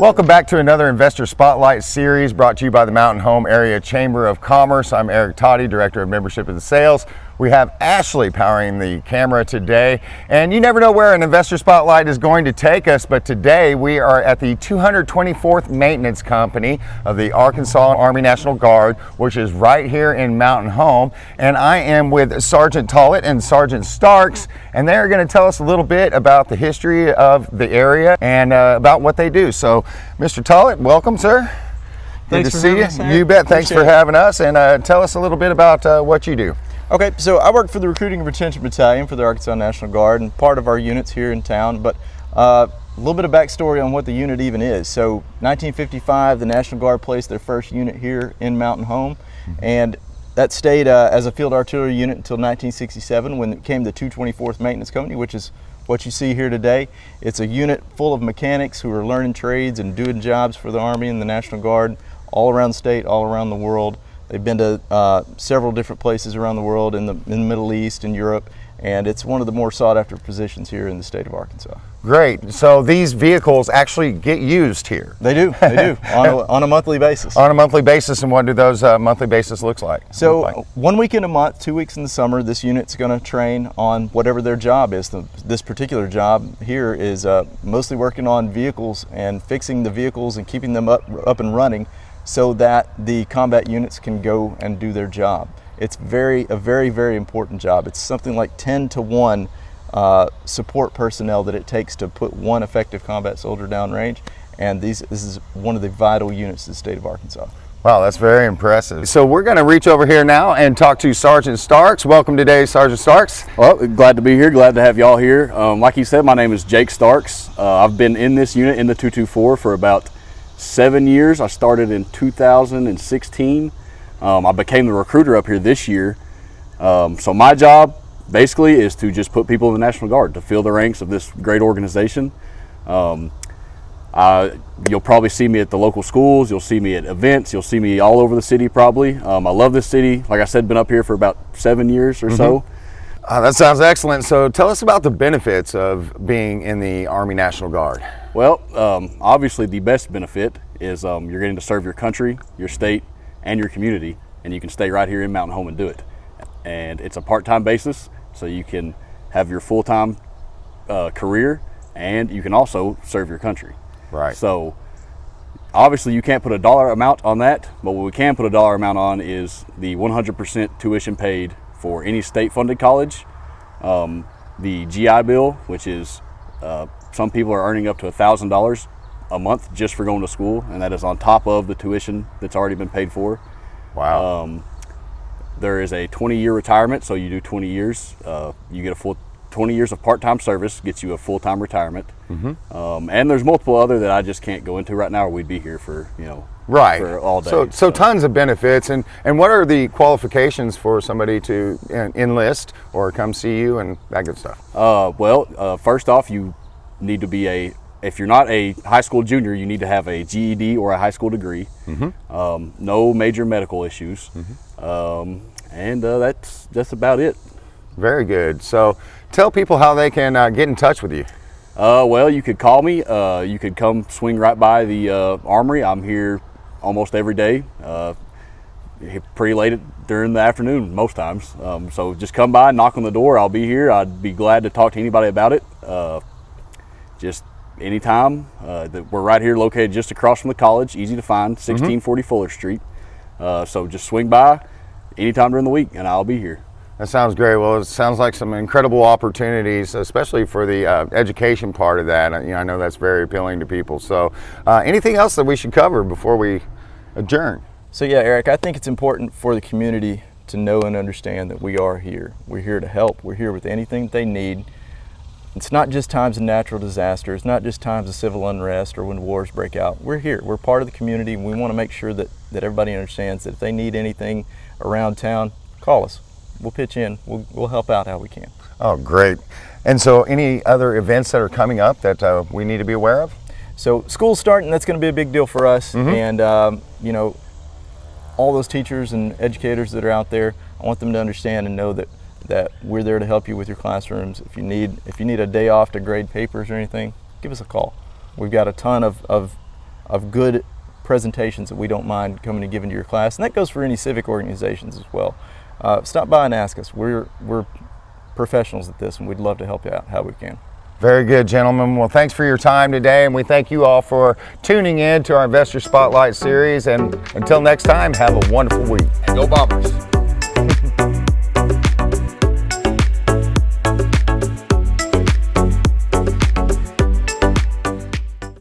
Welcome back to another Investor Spotlight series brought to you by the Mountain Home Area Chamber of Commerce. I'm Eric Toddy, Director of Membership and Sales. We have Ashley powering the camera today, and you never know where an Investor Spotlight is going to take us, but today we are at the 224th Maintenance Company of the Arkansas Army National Guard, which is right here in Mountain Home, and I am with Sergeant Tollett and Sergeant Starks, and they're going to tell us a little bit about the history of the area and about what they do. So, Mr. Tollett, welcome, sir. Good to see you. You bet. Thanks for having us, and tell us a little bit about what you do. Okay, so I work for the Recruiting and Retention Battalion for the Arkansas National Guard, and part of our units here in town, but a little bit of backstory on what the unit even is. So 1955, the National Guard placed their first unit here in Mountain Home, and that stayed as a field artillery unit until 1967 when it became the 224th Maintenance Company, which is what you see here today. It's a unit full of mechanics who are learning trades and doing jobs for the Army and the National Guard all around the state, all around the world. They've been to several different places around the world, in the Middle East and Europe, and it's one of the more sought after positions here in the state of Arkansas. Great. So these vehicles actually get used here? They do, on a monthly basis. On a monthly basis, and what do those monthly basis look like? So 1 week in a month, 2 weeks in the summer, this unit's going to train on whatever their job is. This particular job here is mostly working on vehicles and fixing the vehicles and keeping them up and running, so that the combat units can go and do their job. It's a very important job. It's something like 10 to 1 support personnel that it takes to put one effective combat soldier downrange, and this is one of the vital units of the state of Arkansas. Wow, that's very impressive. So we're going to reach over here now and talk to Sergeant Starks. Welcome today, Sergeant Starks. Well, glad to be here, glad to have y'all here. Like you said, my name is Jake Starks. I've been in this unit, in the 224, for about 7 years. I started in 2016. I became the recruiter up here this year. So my job basically is to just put people in the National Guard to fill the ranks of this great organization. You'll probably see me at the local schools, you'll see me at events, you'll see me all over the city probably. I love this city. Like I said, been up here for about 7 years or so. That sounds excellent. So tell us about the benefits of being in the Army National Guard. Well, obviously the best benefit is you're getting to serve your country, your state, and your community, and you can stay right here in Mountain Home and do it. And it's a part-time basis, so you can have your full-time career, and you can also serve your country. Right. So obviously you can't put a dollar amount on that, but what we can put a dollar amount on is the 100% tuition paid for any state-funded college, the GI Bill, which is some people are earning up to $1,000 a month just for going to school, and that is on top of the tuition that's already been paid for. Wow. There is a 20-year retirement, so you do 20 years. You get a full 20 years of part-time service, gets you a full-time retirement. And there's multiple other that I just can't go into right now, or we'd be here for, for all day. So tons of benefits. And what are the qualifications for somebody to enlist or come see you and that good stuff? First off, you need to be if you're not a high school junior, you need to have a GED or a high school degree. No major medical issues. And that's just about it. Very good. So tell people how they can get in touch with you. Well, you could call me. You could come swing right by the armory. I'm here almost every day, pretty late during the afternoon most times. So just come by, knock on the door. I'll be here. I'd be glad to talk to anybody about it. Just anytime. We're right here, located just across from the college, easy to find, 1640 Fuller Street. So just swing by anytime during the week and I'll be here. That sounds great. Well, it sounds like some incredible opportunities, especially for the education part of that. I know that's very appealing to people. So anything else that we should cover before we adjourn? So yeah, Eric, I think it's important for the community to know and understand that we are here. We're here to help. We're here with anything they need. It's not just times of natural disaster. It's not just times of civil unrest or when wars break out. We're here. We're part of the community, and we want to make sure that everybody understands that if they need anything around town, call us. We'll pitch in. We'll help out how we can. Oh, great. And so any other events that are coming up that we need to be aware of? So school's starting. That's going to be a big deal for us. And, all those teachers and educators that are out there, I want them to understand and know that we're there to help you with your classrooms. If you need a day off to grade papers or anything, give us a call. We've got a ton of of good presentations that we don't mind coming and giving to your class, and that goes for any civic organizations as well. Stop by and ask us. We're professionals at this, and we'd love to help you out how we can. Very good, gentlemen. Well, thanks for your time today, and we thank you all for tuning in to our Investor Spotlight series. And until next time, have a wonderful week. Go Bombers!